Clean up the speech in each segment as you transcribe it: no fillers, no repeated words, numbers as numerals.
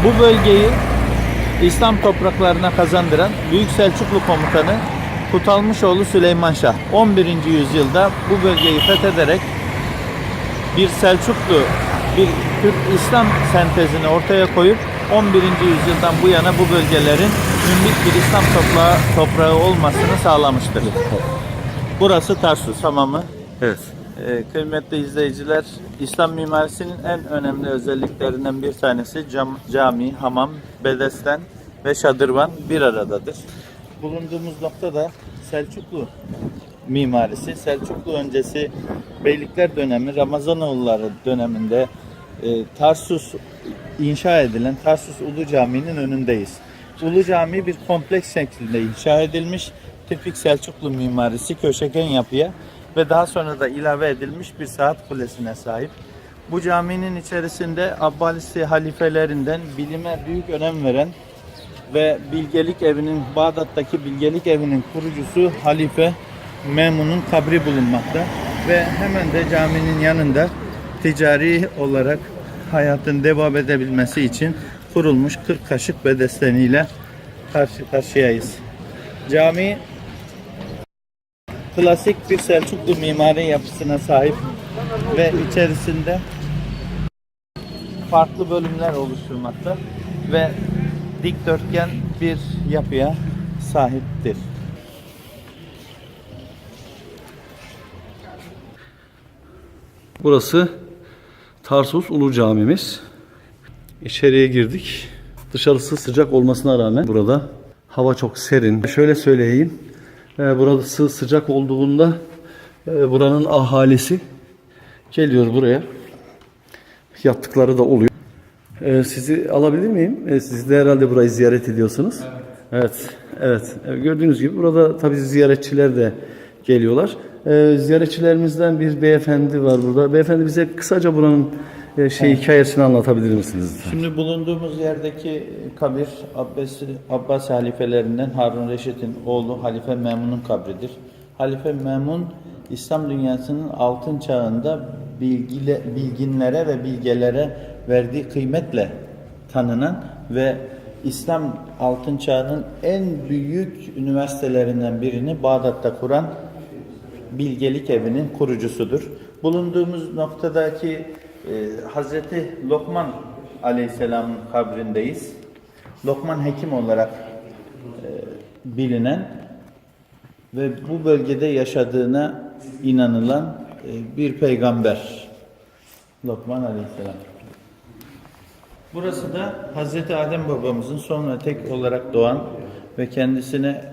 Bu bölgeyi İslam topraklarına kazandıran Büyük Selçuklu Komutanı Kutalmışoğlu Süleyman Şah 11. yüzyılda bu bölgeyi fethederek bir Selçuklu, bir Türk İslam sentezini ortaya koyup 11. yüzyıldan bu yana bu bölgelerin ümbit bir İslam toprağı olmasını sağlamıştır. Burası Tarsus hamamı. Evet. Kıymetli izleyiciler, İslam mimarisinin en önemli özelliklerinden bir tanesi cami, hamam, bedesten ve şadırvan bir aradadır. Bulunduğumuz nokta da Selçuklu mimarisi. Selçuklu öncesi Beylikler dönemi, Ramazanoğulları döneminde Tarsus inşa edilen Tarsus Ulu Cami'nin önündeyiz. Ulu Cami bir kompleks şeklinde inşa edilmiş, tipik Selçuklu mimarisi, köşegen yapıya ve daha sonra da ilave edilmiş bir saat kulesine sahip. Bu caminin içerisinde Abbasi halifelerinden bilime büyük önem veren ve bilgelik evinin, Bağdat'taki bilgelik evinin kurucusu Halife Memun'un kabri bulunmakta ve hemen de caminin yanında ticari olarak hayatın devam edebilmesi için kurulmuş 40 kaşık bedesteniyle karşı karşıyayız. Cami klasik bir Selçuklu mimari yapısına sahip ve içerisinde farklı bölümler oluşturmakta ve dikdörtgen bir yapıya sahiptir. Burası Tarsus Ulu Camimiz. İçeriye girdik. Dışarısı sıcak olmasına rağmen burada hava çok serin. Şöyle söyleyeyim. Burası sıcak olduğunda buranın ahalisi geliyor buraya. Yattıkları da oluyor. Sizi alabilir miyim? Siz de herhalde burayı ziyaret ediyorsunuz. Evet. Evet. Gördüğünüz gibi burada tabii ziyaretçiler de geliyorlar. Ziyaretçilerimizden bir beyefendi var burada. Beyefendi bize kısaca buranın hikayesini anlatabilir misiniz? Şimdi bulunduğumuz yerdeki kabir Abbas halifelerinden Harun Reşit'in oğlu Halife Memun'un kabridir. Halife Memun İslam dünyasının altın çağında bilginlere ve bilgelere verdiği kıymetle tanınan ve İslam altın çağının en büyük üniversitelerinden birini Bağdat'ta kuran bilgelik evinin kurucusudur. Bulunduğumuz noktadaki Hazreti Lokman Aleyhisselam'ın kabrindeyiz. Lokman Hekim olarak bilinen ve bu bölgede yaşadığına inanılan bir peygamber. Lokman Aleyhisselam. Burası da Hazreti Adem babamızın sonra tek olarak doğan ve kendisine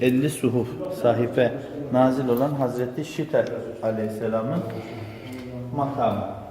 50 suhuf sahife nazil olan Hazreti Şitel Aleyhisselam'ın makamı.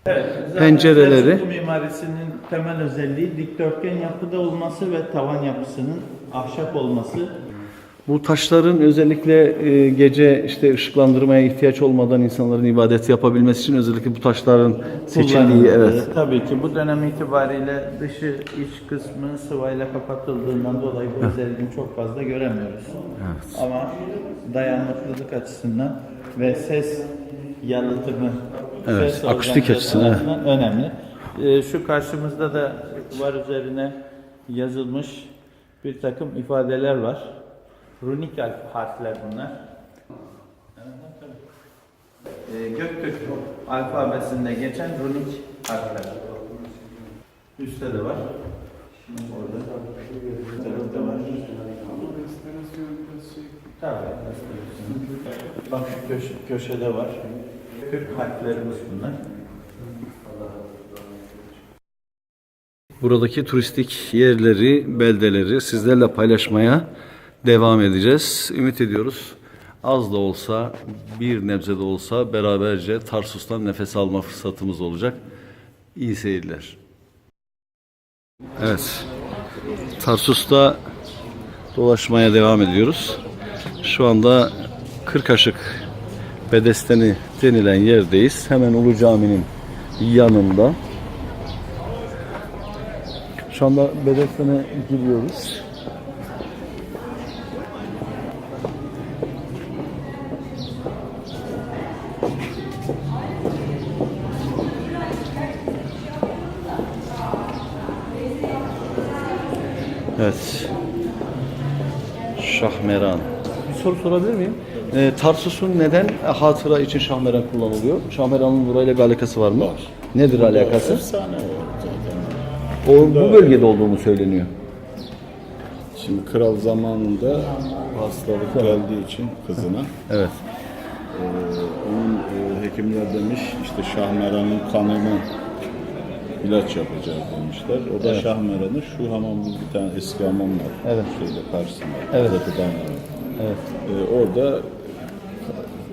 Evet, pencereleri. Selçuklu mimarisinin temel özelliği dikdörtgen yapıda olması ve tavan yapısının ahşap olması. Bu taşların özellikle gece ışıklandırmaya ihtiyaç olmadan insanların ibadet yapabilmesi için özellikle bu taşların seçildiği, evet. Tabii ki bu dönem itibariyle dışı iç kısmı sıvayla kapatıldığından dolayı bu özelliğini çok fazla göremiyoruz. Evet. Ama dayanıklılık açısından ve ses yalıtımı, evet, ses akustik açısından önemli. Şu karşımızda da duvar üzerine yazılmış bir takım ifadeler var. Runik harfler bunlar. Göktürk alfabesinde geçen runik harfler. Üstte de var. Orada. Üstte var. Tabii. Bak şu köşede var. Türk harflerimiz bunlar. Buradaki turistik yerleri, beldeleri sizlerle paylaşmaya devam edeceğiz. Ümit ediyoruz az da olsa, bir nebze de olsa beraberce Tarsus'tan nefes alma fırsatımız olacak. İyi seyirler. Evet, Tarsus'ta dolaşmaya devam ediyoruz. Şu anda Kırkaşık Bedesteni denilen yerdeyiz. Hemen Ulu Cami'nin yanında. Şu anda Bedesten'e giriyoruz. Evet. Şahmeran. Bir soru sorabilir miyim? Tarsus'un neden hatıra için şahmeran kullanılıyor? Şahmeran'ın burayla bir alakası var mı? Var. Nedir alakası? Efsane o zaten. O bu bölgede olduğunu söyleniyor. Şimdi kral zamanında hastalık geldiği için kızına Evet. onun hekimler demiş işte Şahmeran'ın kanını ilaç yapacağız demişler. O da Şahmeran'ı şu hamamın bir tane eski hamam var. Evet. Şeyde karşısında. Evet. Hazreti Danyal. Evet. Orada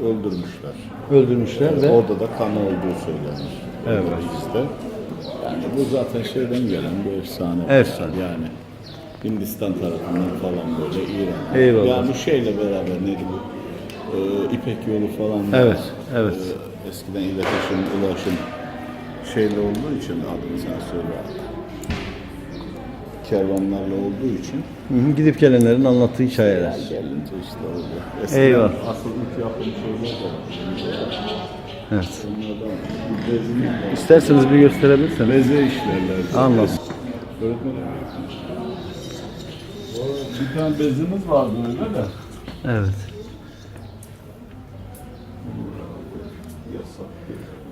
öldürmüşler. Öldürmüşler ve Orada da kanı olduğu söylenir. Evet. Bizde. Yani bu zaten şeyden gelen bir efsane. Efsane. Yani Hindistan tarafından falan böyle İran. Eyvallah. Yani bu şeyle beraber neydi bu? İpek yolu falan. var. Evet, evet. Eskiden iletişim, ulaşım şeyle olduğu için adını sen söyle abi. Kervanlarla olduğu için gidip gelenlerin anlattığı hikayeler. gelince işte oldu. Eskiden Eyvallah. asıl ilk yapım şeyler de var. Evet. Onlardan bu bezini İsterseniz bir gösterebilirseniz. beze işlerler. Anladım. Öğretmenim. Bir tane bezimiz vardı öyle de. Evet.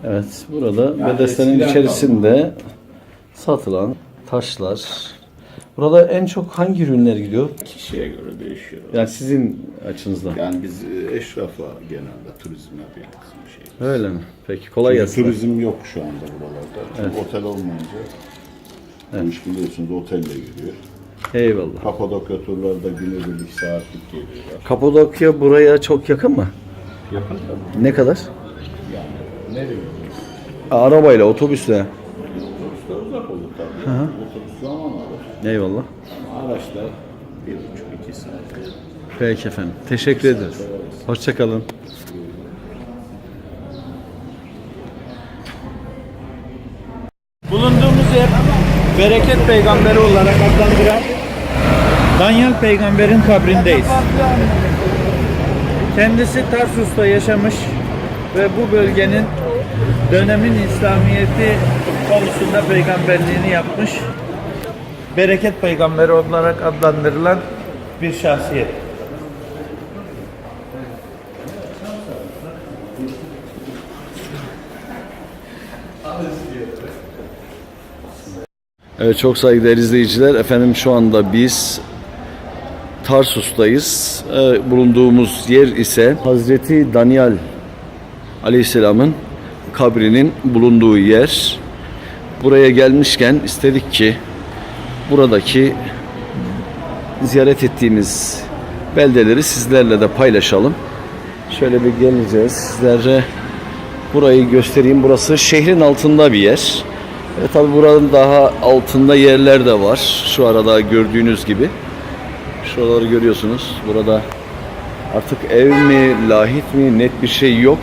Evet, burada bedestenin eskiden içerisinde satılan taşlar. Burada en çok hangi ürünler gidiyor? Kişiye göre değişiyor. Yani sizin açınızdan. Yani biz eşrafa genelde turizme bir şey. Öyle mi? Peki, kolay gelsin. Turizm yok şu anda buralarda. Çünkü otel olmayınca bu iş biliyorsunuz otelle gidiyor. Eyvallah. Kapadokya turlarda günübirlik saatlik geliyorlar. Kapadokya buraya çok yakın mı? Yakın tabii. Ne kadar? Yani nereye gidiyor? Arabayla, otobüsle. Otobüsler uzak olur tabii. Otobüs zaman alır. Eyvallah. Araçlar 1,5-2 saat. Peki efendim. Teşekkür ederiz. Hoşça kalın. Bulunduğumuz yer bereket peygamberi olarak adlandıran Danyal peygamberin kabrindeyiz. Kendisi Tarsus'ta yaşamış ve bu bölgenin dönemin İslamiyeti konusunda peygamberliğini yapmış, bereket peygamberi olarak adlandırılan bir şahsiyet. Evet, çok saygıdeğer izleyiciler. Efendim şu anda biz Tarsus'tayız. Bulunduğumuz yer ise Hazreti Danyal Aleyhisselam'ın kabrinin bulunduğu yer. Buraya gelmişken istedik ki buradaki ziyaret ettiğimiz beldeleri sizlerle de paylaşalım. Şöyle bir geleceğiz. Sizlere burayı göstereyim. Burası şehrin altında bir yer. Tabi buranın daha altında yerler de var. Şu arada gördüğünüz gibi. Şuraları görüyorsunuz. Burada artık ev mi, lahit mi net bir şey yok.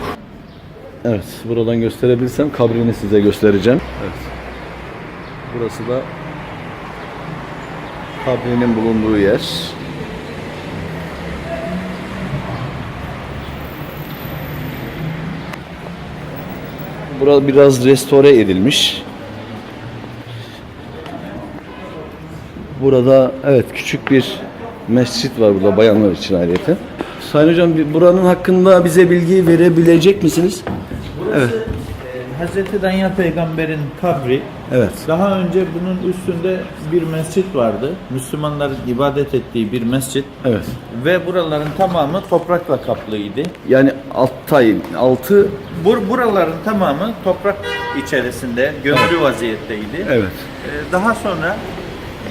Evet, buradan gösterebilsem kabrini size göstereceğim. Evet. Burası da kabrinin bulunduğu yer. Burası biraz restore edilmiş. Burada evet küçük bir mescit var burada bayanlar için ayrıca. Sayın Hocam buranın hakkında bize bilgi verebilecek misiniz? Evet. Hazreti Danyal peygamberin kabri. Evet. Daha önce bunun üstünde bir mescit vardı. Müslümanların ibadet ettiği bir mescit. Evet. Ve buraların tamamı toprakla kaplıydı. Yani altı Buraların tamamı toprak içerisinde gömülü vaziyetteydi. evet. Daha sonra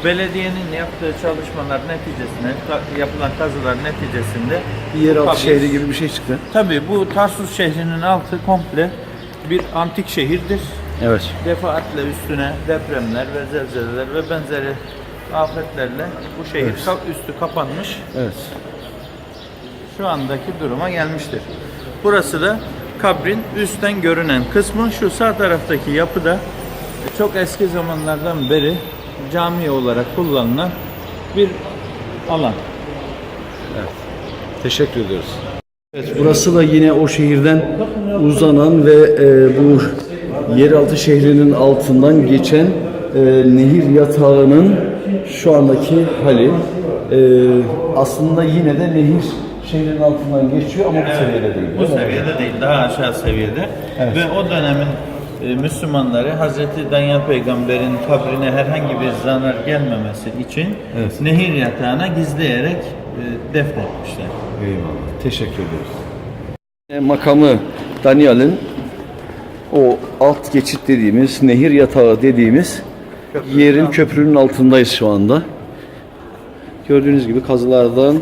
belediyenin yaptığı çalışmalar neticesinde, yapılan kazılar neticesinde Yeraltı kabri- şehri gibi bir şey çıktı. Tabii bu Tarsus şehrinin altı komple bir antik şehirdir. Evet. Defaatle üstüne depremler ve zelzeleler ve benzeri afetlerle bu şehir üstü kapanmış. Evet. Şu andaki duruma gelmiştir. Burası da kabrin üstten görünen kısmı. Şu sağ taraftaki yapı da çok eski zamanlardan beri cami olarak kullanılan bir alan. Teşekkür ediyoruz. Evet, burası da yine o şehirden uzanan ve bu yeraltı şehrinin altından geçen nehir yatağının şu andaki hali. Aslında yine de nehir şehrin altından geçiyor ama bu seviyede değil. Bu seviyede değil, daha aşağı seviyede. Evet. Ve o dönemin Müslümanları Hazreti Danyal Peygamber'in kabrine herhangi bir zarar gelmemesi için Evet. nehir yatağına gizleyerek defnetmişler. Eyvallah. Teşekkür ederiz. Makamı Danyal'in o alt geçit dediğimiz, nehir yatağı dediğimiz yerin köprünün altındayız şu anda. Gördüğünüz gibi kazılardan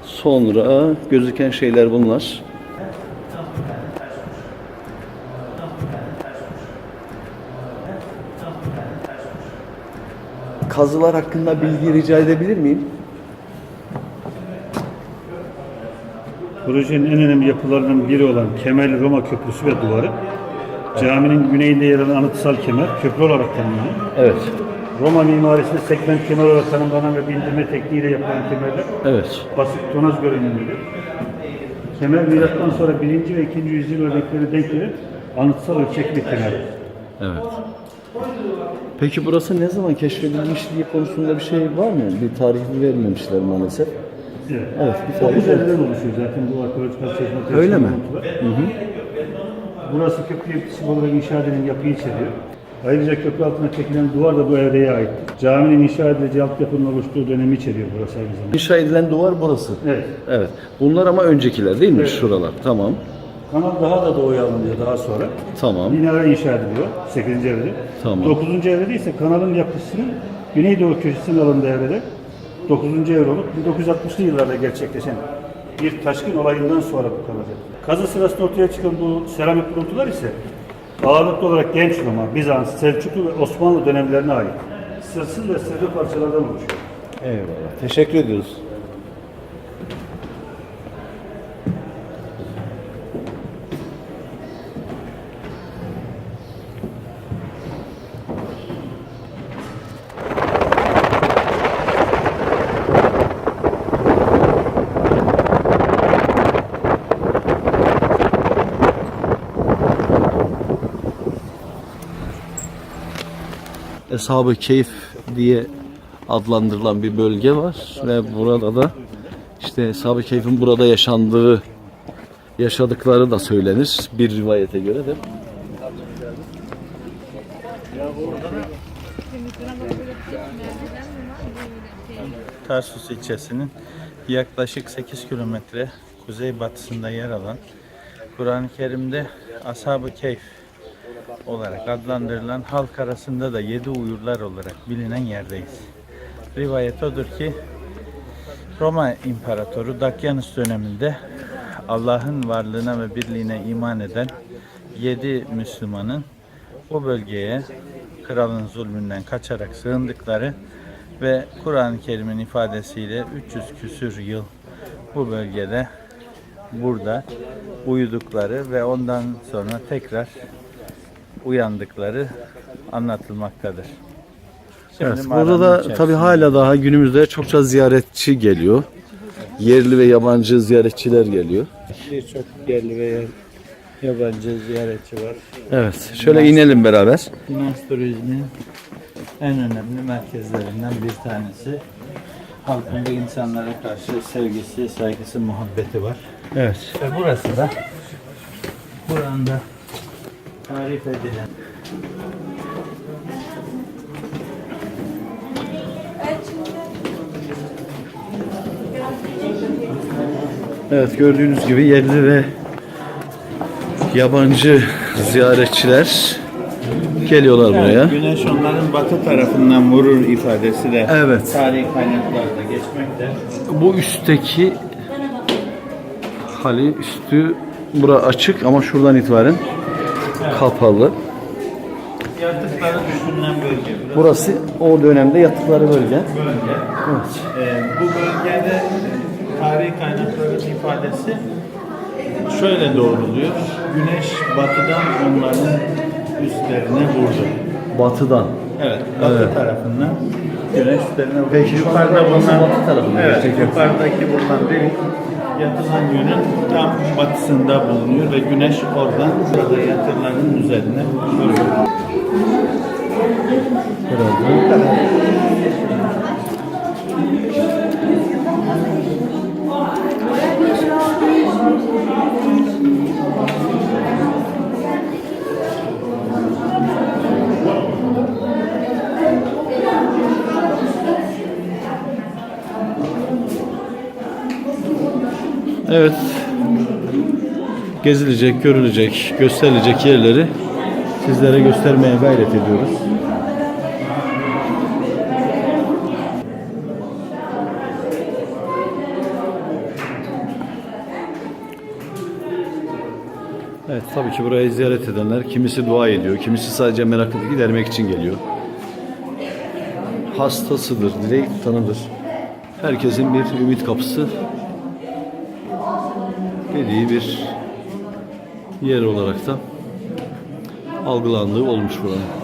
sonra gözüken şeyler bunlar. Kazılar hakkında bilgi rica edebilir miyim? Projenin en önemli yapılarından biri olan Kemerli Roma Köprüsü ve duvarı, caminin güneyinde yer alan anıtsal kemer, köprü olarak tanımlanıyor. Evet. Roma mimarisinde segment kemer olarak tanımlanan ve bindirme tekniğiyle yapılan kemerler Evet. basit tonaj görünümlüdür. Kemer milattan sonra 1. ve 2. yüzyıl örnekleri denk gelir, anıtsal ölçekli bir kemerdir. Evet. Peki burası ne zaman keşfedilmişliği konusunda bir şey var mı? Bir tarih vermemişler maalesef. Evet. Evet, bir tarih. 9 evreden oluşuyor zaten bu arkeolojik çalışma. Öyle mi? Burası köprü bitişik olarak inşa edilen yapıyı içeriyor. Ayrıca köprü altına çekilen duvar da bu evreye ait. Caminin inşa edileceği altyapının oluştuğu dönemi içeriyor burası aynı zamanda. İnşa edilen duvar burası. Evet. Evet. Bunlar ama öncekiler değil mi? Şuralar. Tamam. Kanal daha da doğuya alınıyor daha sonra. Tamam. Minare inşa ediliyor 8. evrede. Tamam. 9. evrede ise kanalın yapısının güneydoğu köşesinin alındığı evrede 9. evre olup 1960'lı yıllarda gerçekleşen bir taşkın olayından sonra bu kanal yapıldı. Kazı sırasında ortaya çıkan bu seramik buluntular ise ağırlıklı olarak Genç Roma, Bizans, Selçuklu ve Osmanlı dönemlerine ait sırsız ve sırrı parçalardan oluşuyor. Eyvallah. Teşekkür ediyoruz. Eshab-ı Keyf diye adlandırılan bir bölge var ve burada da işte Eshab-ı Keyf'in burada yaşadıkları da söylenir bir rivayete göre de. Tarsus ilçesinin yaklaşık 8 kilometre kuzeybatısında yer alan Kur'an-ı Kerim'de Ashab-ı Keyf olarak adlandırılan, halk arasında da 7 uyurlar olarak bilinen yerdeyiz. Rivayet odur ki Roma İmparatoru Dakyanus döneminde Allah'ın varlığına ve birliğine iman eden 7 Müslümanın bu bölgeye kralın zulmünden kaçarak sığındıkları ve Kur'an-ı Kerim'in ifadesiyle 300 küsür yıl bu bölgede burada uyudukları ve ondan sonra tekrar uyandıkları anlatılmaktadır. Şimdi Evet, mağaranın burada da içerisinde- tabii hala daha günümüzde çokça ziyaretçi geliyor. Yerli ve yabancı ziyaretçiler geliyor. birçok yerli ve yabancı ziyaretçi var. Evet, şöyle inelim beraber. Finans turizminin en önemli merkezlerinden bir tanesi. Halkın da insanlara karşı sevgisi, saygısı, muhabbeti var. Evet. Ve burası da Kur'an'da tarif edilen Evet, gördüğünüz gibi yerli ve yabancı ziyaretçiler geliyorlar buraya. güneş onların batı tarafından vurur ifadesi de Evet. tarihi kaynaklarda geçmekte. Bu üstteki hali üstü bura açık ama şuradan itibaren kapalı. Yattıkları düşünülen bölge. Burası o dönemde yattıkları bölge. Bölge. Evet. Bu bölgede tarihi kaynakların ifadesi şöyle doğruluyor. Güneş batıdan onların üstlerine vurdu. Batıdan. Evet, batı tarafından güneş üstlerine vurdu. Peki şu yukarıda anda bulunan batı tarafında evet, gerçekten. yukarıdaki bulunan delik yatılan yönün tam batısında bulunuyor ve güneş oradan burada yatırların üzerine vuruyor. Herhalde. Evet. Gezilecek, görülecek, gösterilecek yerleri sizlere göstermeye gayret ediyoruz. Evet, tabii ki burayı ziyaret edenler kimisi dua ediyor, kimisi sadece merakını gidermek için geliyor. Hastasıdır, dileği tutanıdır. Herkesin bir ümit kapısı dediği bir yer olarak da algılandığı olmuş buranın.